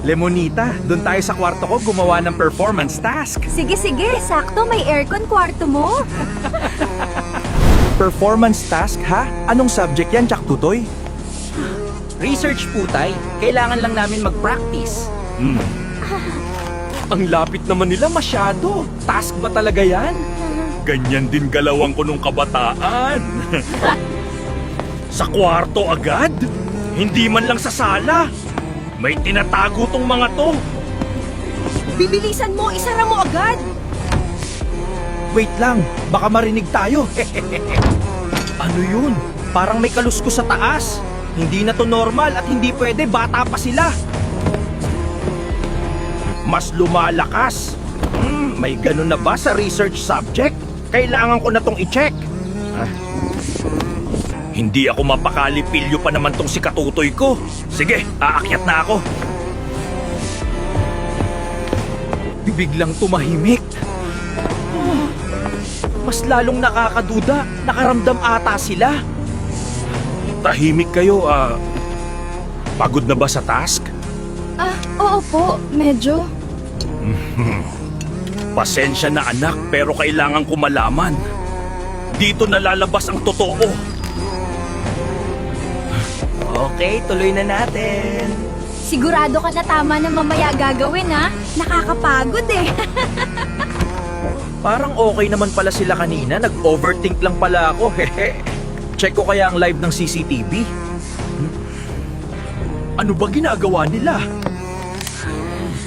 Lemonita, doon tayo sa kwarto ko gumawa ng performance task. Sige, sakto may aircon kwarto mo. Performance task ha? Anong subject yan, Jack Tutoy? Research po, Tay. Kailangan lang namin mag-practice. Ang lapit naman nila masyado. Task ba talaga yan? Ganyan din galawang ko nung kabataan. Sa kwarto agad? Hindi man lang sa sala. May tinatago tong mga to. Bibilisan mo, isara mo agad. Wait lang, baka marinig tayo. Ano yun? Parang may kaluskos sa taas. Hindi na to normal at hindi pwede, bata pa sila. Mas lumalakas. May ganun na ba sa research subject? Kailangan ko na tong i-check. Hindi ako mapakali, pilyo pa naman tong si Katutoy ko. Sige, aakyat na ako. Biglang tumahimik. Mas lalong nakakaduda, nakaramdam ata sila. Tahimik kayo, pagod na ba sa task? Oo po, medyo. Pasensya na anak, pero kailangan ko malaman. Dito nalalabas ang totoo. Okay, tuloy na natin. Sigurado ka na tama na mamaya gagawin ha? Nakakapagod eh. Parang okay naman pala sila kanina, nag-overthink lang pala ako. Check ko kaya ang live ng CCTV. Ano ba ginagawa nila?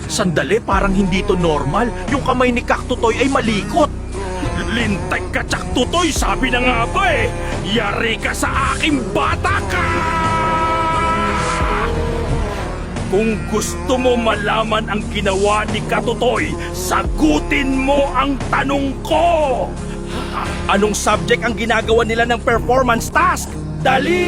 Sandali, parang hindi to normal. Yung kamay ni Kaktutoy ay malikot. Lintay ka, Kaktutoy! Sabi na nga ba eh! Yari ka sa aking bata ka! Kung gusto mo malaman ang ginawa ni Katutoy, sagutin mo ang tanong ko! Anong subject ang ginagawa nila ng performance task? Dali!